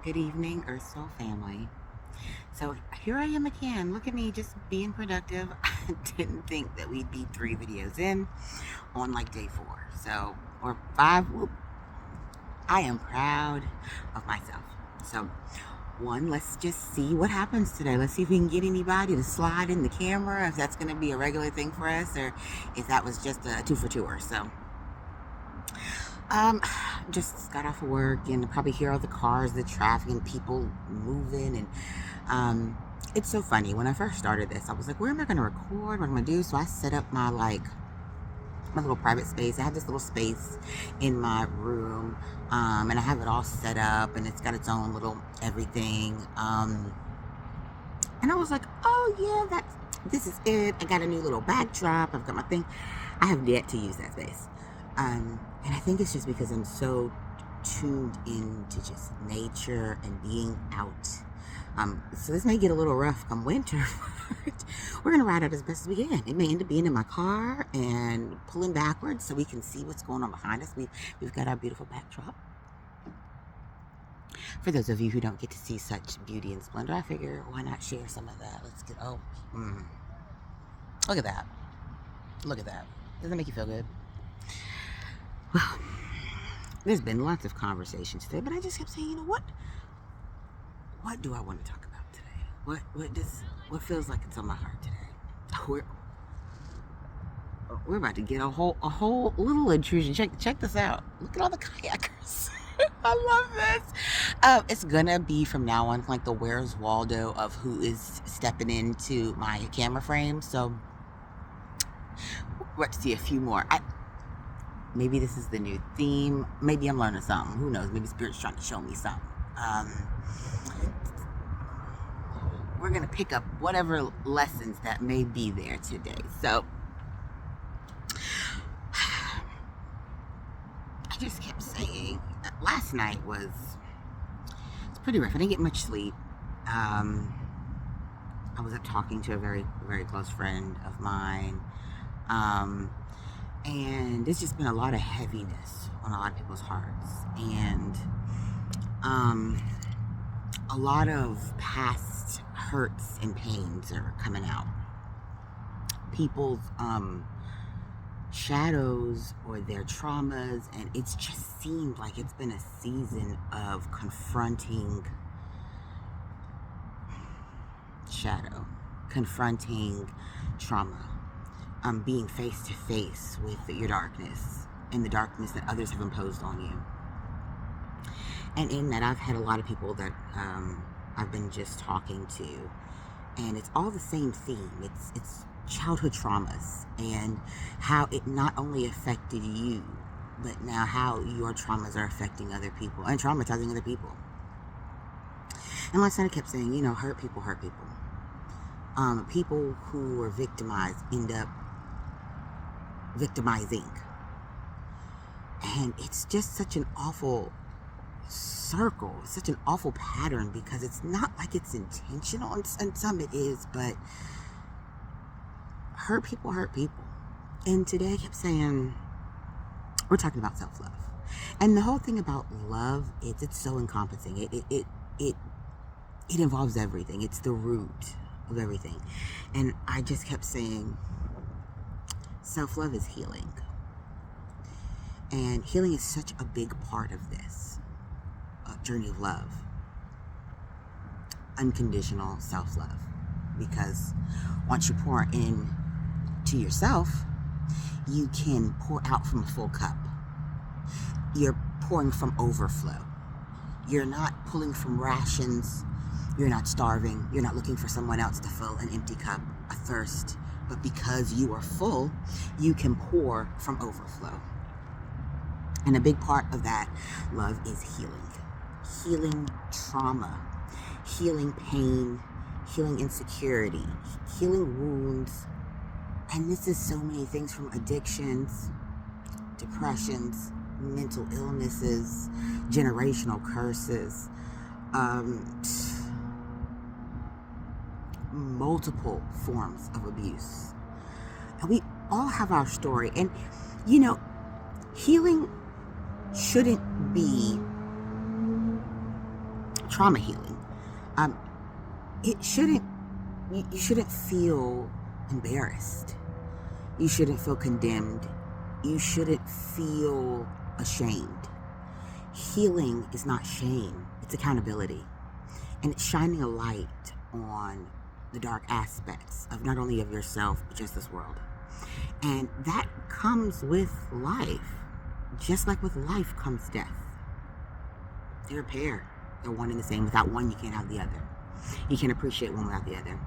Good evening, Earth Soul family. So here I am again. Look at me just being productive. I didn't think that we'd be 3 videos in on like day 4. So, or 5. Whoop. I am proud of myself. So, one, let's just see what happens today. Let's see if we can get anybody to slide in the camera, if that's going to be a regular thing for us, or if that was just a 2 for 2. So, Um, just got off of work and probably hear all the cars, the traffic, and people moving. And it's so funny. When I first started this, I was like, where am I going to record? What am I going to do? So I set up my little private space. I have this little space in my room, and I have it all set up, and it's got its own little everything. And I was like, oh yeah, this is it. I got a new little backdrop. I've got my thing. I have yet to use that space. And I think it's just because I'm so tuned into just nature and being out. So this may get a little rough come winter, but we're gonna ride out as best as we can. It may end up being in my car and pulling backwards so we can see what's going on behind us. We've got our beautiful backdrop. For those of you who don't get to see such beauty and splendor, I figure why not share some of that? Let's get, look at that. Look at that. Doesn't that make you feel good? Well, there's been lots of conversations today, but I just kept saying, what do I want to talk about today? What feels like it's on my heart today? We're about to get a whole little intrusion. Check this out. Look at all the kayakers. I love this. It's gonna be from now on like the Where's Waldo of who is stepping into my camera frame. So we're about to see a few more. Maybe this is the new theme. Maybe I'm learning something. Who knows? Maybe Spirit's trying to show me something. We're going to pick up whatever lessons that may be there today. So, I just kept saying, last night it's pretty rough. I didn't get much sleep. I was up talking to a very, very close friend of mine. And there's just been a lot of heaviness on a lot of people's hearts. And a lot of past hurts and pains are coming out. People's shadows or their traumas, and it's just seemed like it's been a season of confronting shadow, confronting trauma, being face to face with your darkness and the darkness that others have imposed on you. And in that, I've had a lot of people that I've been just talking to, and it's all the same theme. It's childhood traumas and how it not only affected you, but now how your traumas are affecting other people and traumatizing other people. And last night I kept saying, hurt people hurt people. People who were victimized end up victimizing. And it's just such an awful circle, such an awful pattern, because it's not like it's intentional, and some it is, but hurt people hurt people. And today I kept saying, we're talking about self-love. And the whole thing about love is it's so encompassing. It involves everything. It's the root of everything. And I just kept saying, self-love is healing. And healing is such a big part of this journey of love. Unconditional self-love. Because once you pour in to yourself, you can pour out from a full cup. You're pouring from overflow. You're not pulling from rations. You're not starving. You're not looking for someone else to fill an empty cup, a thirst. But because you are full, you can pour from overflow. And a big part of that love is healing. Healing trauma, healing pain, healing insecurity, healing wounds. And this is so many things, from addictions, depressions, mental illnesses, generational curses, multiple forms of abuse. And we all have our story. And, healing shouldn't be trauma healing. Um, it shouldn't, you shouldn't feel embarrassed. You shouldn't feel condemned. You shouldn't feel ashamed. Healing is not shame, it's accountability. And it's shining a light on the dark aspects of not only of yourself, but just this world. And that comes with life. Just like with life comes death. They're a pair. They're one and the same. Without one, you can't have the other. You can't appreciate one without the other.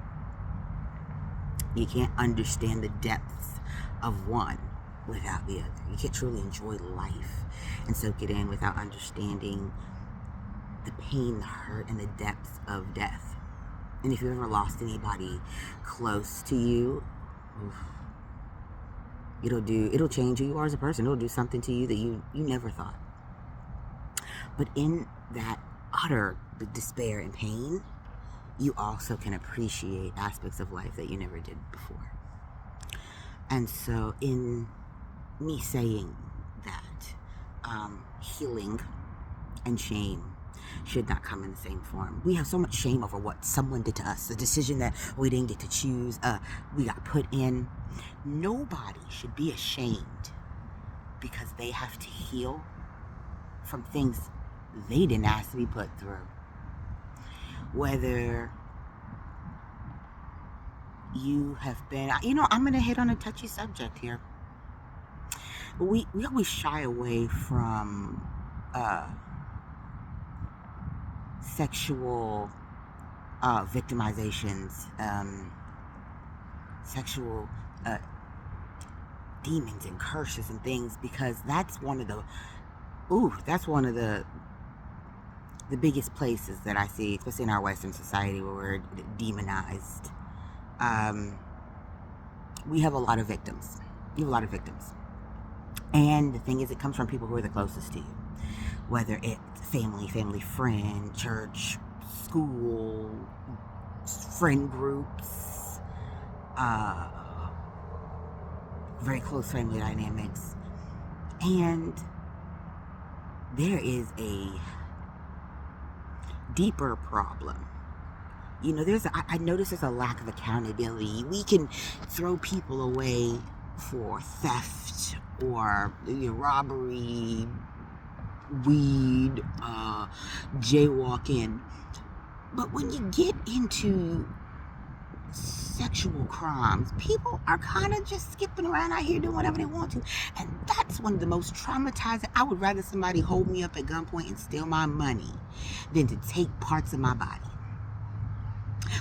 You can't understand the depths of one without the other. You can't truly enjoy life and soak it in without understanding the pain, the hurt, and the depths of death. And if you've ever lost anybody close to you, it'll change who you are as a person. It'll do something to you that you never thought. But in that utter despair and pain, you also can appreciate aspects of life that you never did before. And so in me saying that, healing and shame should not come in the same form. We have so much shame over what someone did to us, a decision that we didn't get to choose, we got put in. Nobody should be ashamed because they have to heal from things they didn't ask to be put through. Whether you have been, I'm going to hit on a touchy subject here. We always shy away from sexual victimizations, sexual demons and curses and things, because that's one of the biggest places that I see, especially in our Western society, where we're demonized. We have a lot of victims. And the thing is, it comes from people who are the closest to you. Whether it's family friend, church, school, friend groups, very close family dynamics. And there is a deeper problem. I notice there's a lack of accountability. We can throw people away for theft or robbery, weed, jaywalking. But when you get into sexual crimes, people are kind of just skipping around out here doing whatever they want to. And that's one of the most traumatizing. I would rather somebody hold me up at gunpoint and steal my money than to take parts of my body.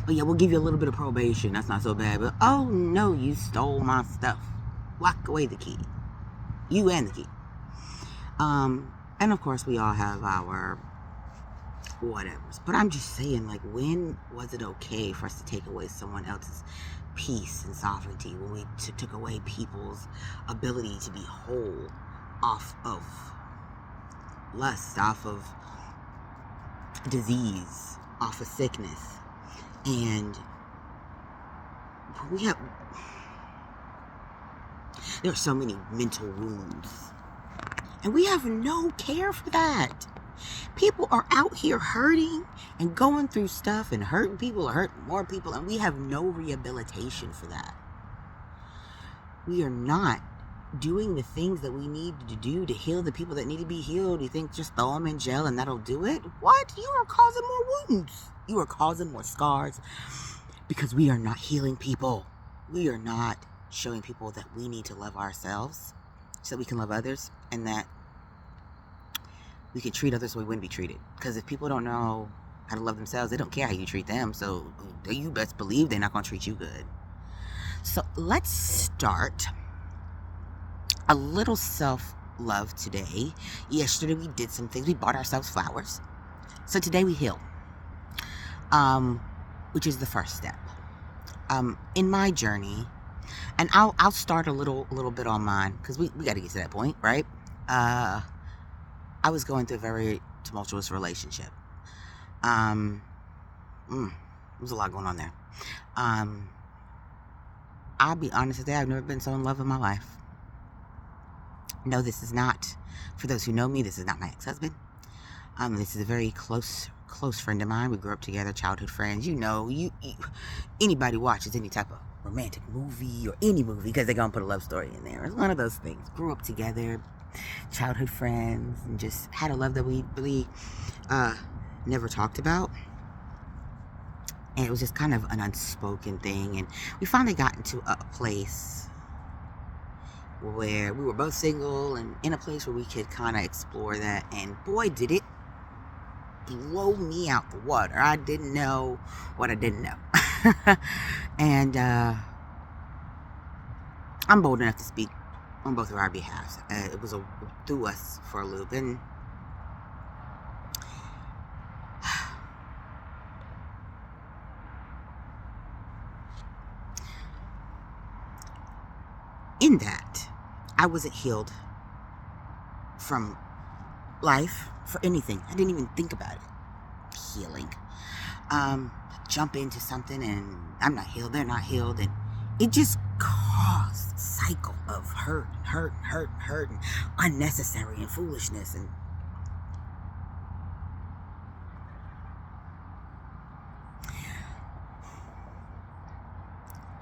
But yeah, we'll give you a little bit of probation. That's not so bad. But oh no, you stole my stuff. Lock away the key. You and the key. And of course, we all have our whatevers. But I'm just saying, when was it okay for us to take away someone else's peace and sovereignty? When we took away people's ability to be whole off of lust, off of disease, off of sickness. And there are so many mental wounds. And we have no care for that. People are out here hurting and going through stuff and hurting people or hurting more people, and we have no rehabilitation for that. We are not doing the things that we need to do to heal the people that need to be healed. You think just throw them in jail and that'll do it? What? You are causing more wounds. You are causing more scars because we are not healing people. We are not showing people that we need to love ourselves so that we can love others, and that we can treat others the way we wouldn't be treated. Because if people don't know how to love themselves, they don't care how you treat them. So you best believe they're not going to treat you good. So let's start a little self-love today. Yesterday we did some things. We bought ourselves flowers. So today we heal. Which is the first step. In my journey, and I'll start a little bit on mine, because we got to get to that point, right? I was going through a very tumultuous relationship. There was a lot going on there. I'll be honest with you, I've never been so in love in my life. No, this is not, for those who know me, this is not my ex-husband. This is a very close friend of mine. We grew up together, childhood friends. You know, anybody watches any type of romantic movie or any movie because they're gonna put a love story in there. It's one of those things. Grew up together, childhood friends, and just had a love that we really never talked about. And it was just kind of an unspoken thing. And we finally got into a place where we were both single and in a place where we could kind of explore that. And boy, did it blow me out the water. I didn't know what I didn't know. And I'm bold enough to speak on both of our behalves. It was through us for a loop. And in that, I wasn't healed from life for anything. I didn't even think about it. Healing. Jump into something and I'm not healed, they're not healed, and it just caused a cycle of hurt and unnecessary and foolishness.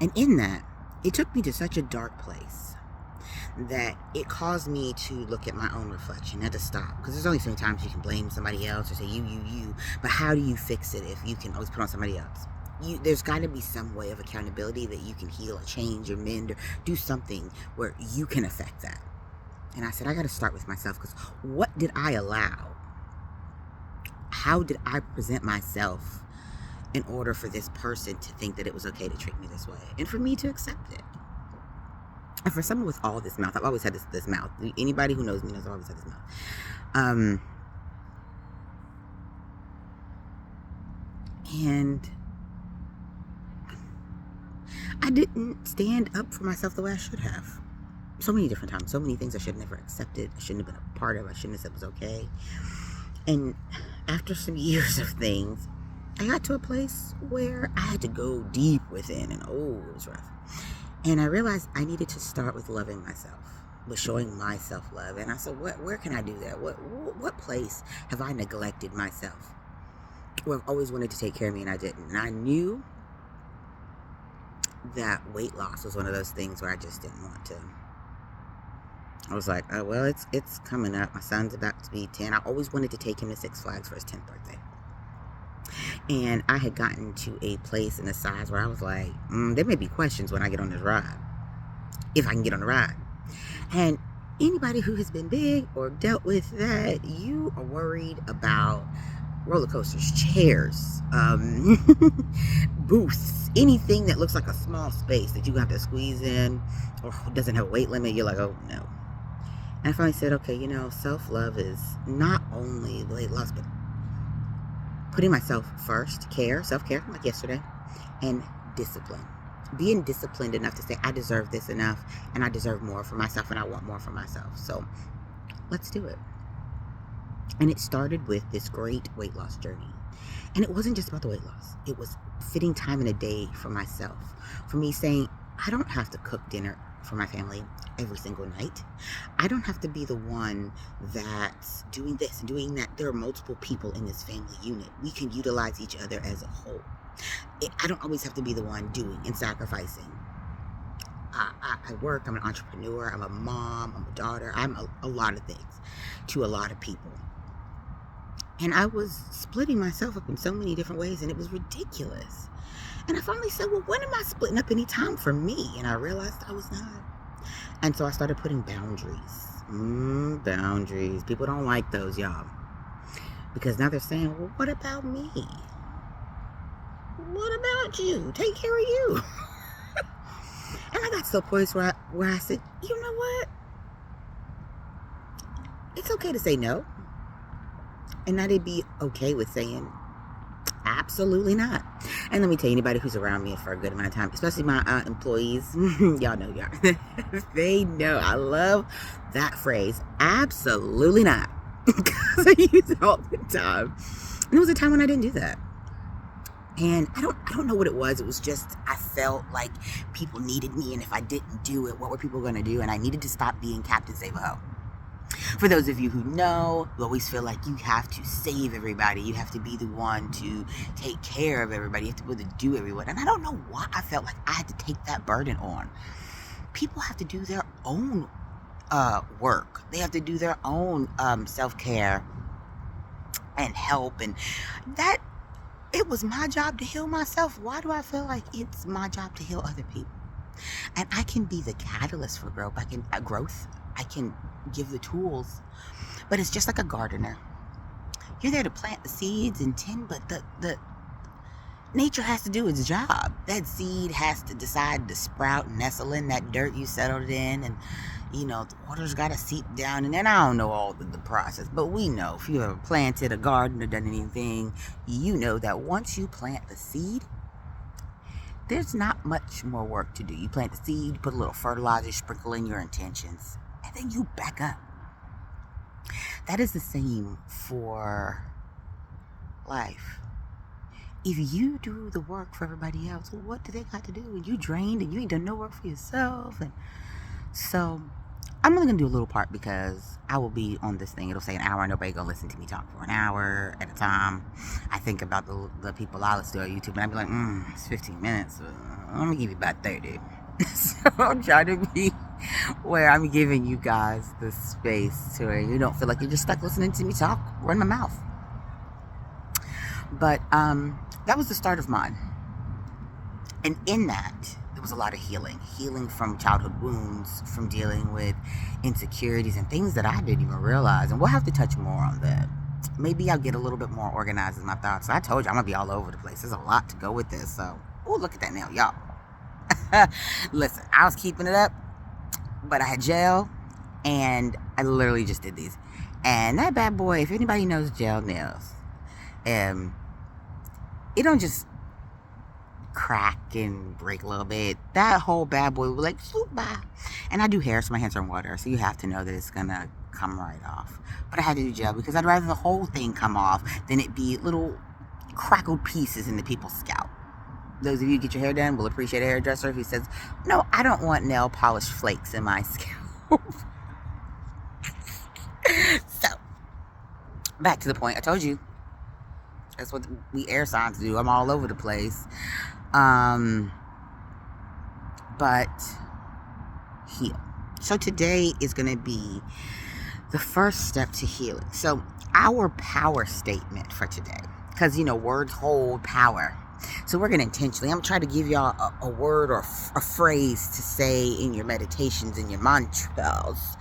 And in that, it took me to such a dark place that it caused me to look at my own reflection and to stop. Because there's only so many times you can blame somebody else or say you. But how do you fix it if you can always put on somebody else? There's got to be some way of accountability that you can heal or change or mend or do something where you can affect that. And I said, I got to start with myself, because what did I allow? How did I present myself in order for this person to think that it was okay to treat me this way and for me to accept it? And for someone with all this mouth, I've always had this mouth. Anybody who knows me knows I've always had this mouth. And I didn't stand up for myself the way I should have. So many different times, so many things I should have never accepted, I shouldn't have been a part of, I shouldn't have said it was okay. And after some years of things, I got to a place where I had to go deep within, and it was rough. And I realized I needed to start with loving myself, with showing myself love. And I said, where can I do that? What place have I neglected myself? Where I've always wanted to take care of me and I didn't. And I knew that weight loss was one of those things where I just didn't want to. I was like, oh, well, it's coming up. My son's about to be 10. I always wanted to take him to Six Flags for his 10th birthday. And I had gotten to a place in the size where I was like, there may be questions when I get on this ride, if I can get on the ride. And anybody who has been big or dealt with that, you are worried about roller coasters, chairs, booths, anything that looks like a small space that you have to squeeze in or doesn't have a weight limit. You're like, oh no. And I finally said, okay, self-love is not only weight loss, but putting myself first, self-care, like yesterday, and discipline. Being disciplined enough to say, I deserve this enough, and I deserve more for myself, and I want more for myself. So let's do it. And it started with this great weight loss journey. And it wasn't just about the weight loss. It was fitting time in a day for myself. For me saying, I don't have to cook dinner for my family every single night. I don't have to be the one that's doing this and doing that. There are multiple people in this family unit. We can utilize each other as a whole. I don't always have to be the one doing and sacrificing. I work, I'm an entrepreneur, I'm a mom, I'm a daughter, I'm a lot of things to a lot of people. And I was splitting myself up in so many different ways, and it was ridiculous. And I finally said, well, when am I splitting up any time for me? And I realized I was not. And so I started putting boundaries. Boundaries. People don't like those, y'all. Because now they're saying, well, what about me? What about you? Take care of you. And I got to a place where I said, you know what? It's okay to say no. And not to be okay with saying, absolutely not. And let me tell you, anybody who's around me for a good amount of time, especially my employees, y'all know, they know I love that phrase, absolutely not. Because I use it all the time. And there was a time when I didn't do that. And I don't know what it was. It was just, I felt like people needed me, and if I didn't do it, what were people going to do? And I needed to stop being Captain Save-A-Ho. For those of you who know, you always feel like you have to save everybody. You have to be the one to take care of everybody. You have to be able to do everyone. And I don't know why I felt like I had to take that burden on. People have to do their own work. They have to do their own self-care and help. And that, it was my job to heal myself. Why do I feel like it's my job to heal other people? And I can be the catalyst for growth. I can give the tools, but it's just like a gardener. You're there to plant the seeds and tend, but the nature has to do its job. That seed has to decide to sprout and nestle in that dirt you settled in, and the water's got to seep down. And then I don't know all the process, but we know if you ever planted a garden or done anything, you know that once you plant the seed, there's not much more work to do. You plant the seed, you put a little fertilizer, sprinkle in your intentions, and then you back up. That is the same for life. If you do the work for everybody else, what do they got to do? And you drained and you ain't done no work for yourself. And so I'm only going to do a little part because I will be on this thing. It'll say an hour. Nobody going to listen to me talk for an hour at a time. I think about the people I listen to on YouTube, and I'd be like, it's 15 minutes. I'm going to give you about 30. So I'm trying to be where I'm giving you guys the space to where you don't feel like you're just stuck listening to me talk, run my mouth. But that was the start of mine. And in that, there was a lot of healing from childhood wounds, from dealing with insecurities and things that I didn't even realize. And we'll have to touch more on that. Maybe I'll get a little bit more organized in my thoughts. I told you I'm going to be all over the place. There's a lot to go with this. So, look at that now, y'all. Listen, I was keeping it up, but I had gel, and I literally just did these. And that bad boy, if anybody knows gel nails, it don't just crack and break a little bit. That whole bad boy will like swoop by. And I do hair, so my hands are in water, so you have to know that it's gonna come right off. But I had to do gel because I'd rather the whole thing come off than it be little crackled pieces in the people's scalp. Those of you who get your hair done will appreciate a hairdresser who says, no, I don't want nail polish flakes in my scalp. So, back to the point. I told you. That's what we air signs do. I'm all over the place. But heal. So today is going to be the first step to healing. So our power statement for today, because, words hold power. So we're going to intentionally, I'm going to try to give y'all a word or a phrase to say in your meditations, in your mantras.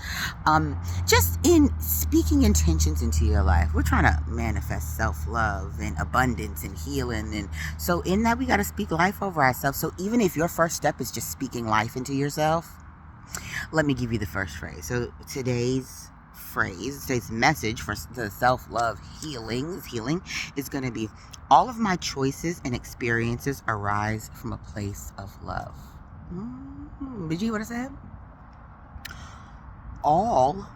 Just in speaking intentions into your life. We're trying to manifest self-love and abundance and healing. And so in that, we got to speak life over ourselves. So even if your first step is just speaking life into yourself, let me give you the first phrase. So today's message for the self-love healing is going to be, all of my choices and experiences arise from a place of love. Did you hear what I said? All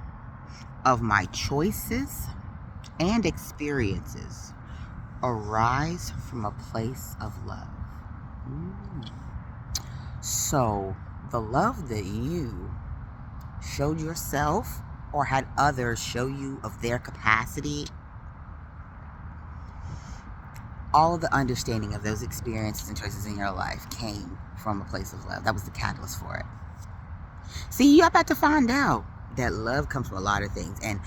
of my choices and experiences arise from a place of love. So the love that you showed yourself or had others show you of their capacity, all of the understanding of those experiences and choices in your life came from a place of love. That was the catalyst for it. See, you're about to find out that love comes from a lot of things. And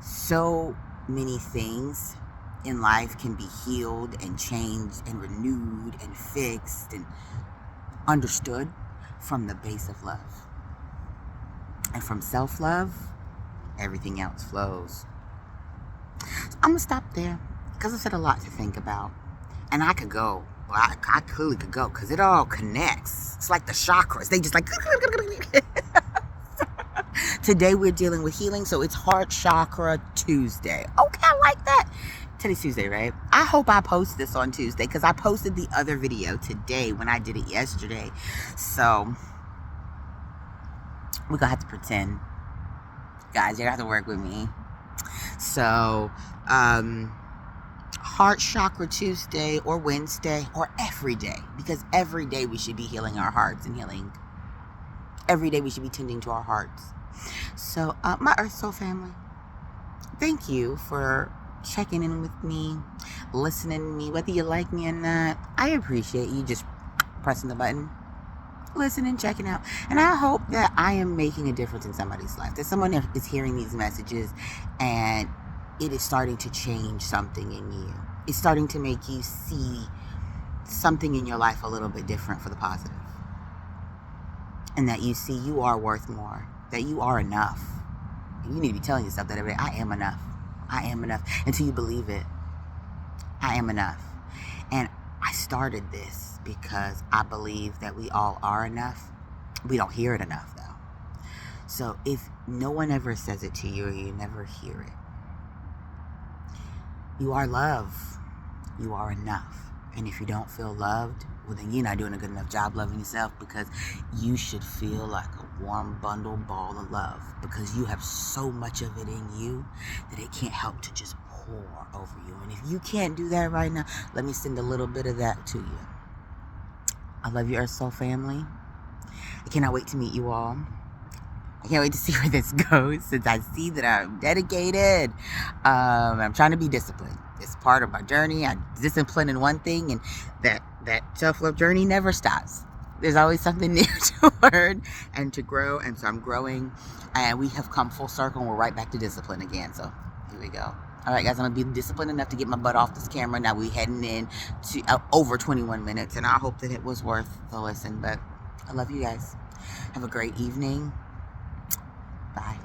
so many things in life can be healed and changed and renewed and fixed and understood from the base of love. And from self-love, everything else flows. So I'm going to stop there, because I said a lot to think about. And I could go. Well, I clearly could go, because it all connects. It's like the chakras. They just like... Today we're dealing with healing, so it's Heart Chakra Tuesday. Okay, I like that. Today's Tuesday, right? I hope I post this on Tuesday, because I posted the other video today when I did it yesterday. So, we're going to have to pretend. Guys, you have to work with me. So, Heart Chakra Tuesday or Wednesday or every day, because every day we should be healing our hearts and healing. Every day we should be tending to our hearts. So, my Earth Soul family, thank you for checking in with me, listening to me, whether you like me or not. I appreciate you just pressing the button, listening, checking out. And I hope that I am making a difference in somebody's life, that someone is hearing these messages and it is starting to change something in you. It's starting to make you see something in your life a little bit different for the positive. And that you see you are worth more, that you are enough. You need to be telling yourself that every day. I am enough. I am enough. Until you believe it. I am enough. And I started this because I believe that we all are enough. We don't hear it enough, though. So if no one ever says it to you or you never hear it, you are love. You are enough. And if you don't feel loved, well, then you're not doing a good enough job loving yourself, because you should feel like a warm bundle ball of love, because you have so much of it in you that it can't help to just pour over you. And if you can't do that right now, let me send a little bit of that to you. I love you, Earth Soul family. I cannot wait to meet you all. I can't wait to see where this goes, since I see that I'm dedicated. I'm trying to be disciplined. It's part of my journey. I'm disciplined in one thing, and that self-love journey never stops. There's always something new to learn and to grow, and so I'm growing, and we have come full circle, and we're right back to discipline again. So here we go. All right, guys, I'm going to be disciplined enough to get my butt off this camera. Now we're heading in to over 21 minutes, and I hope that it was worth the listen, but I love you guys. Have a great evening. Bye.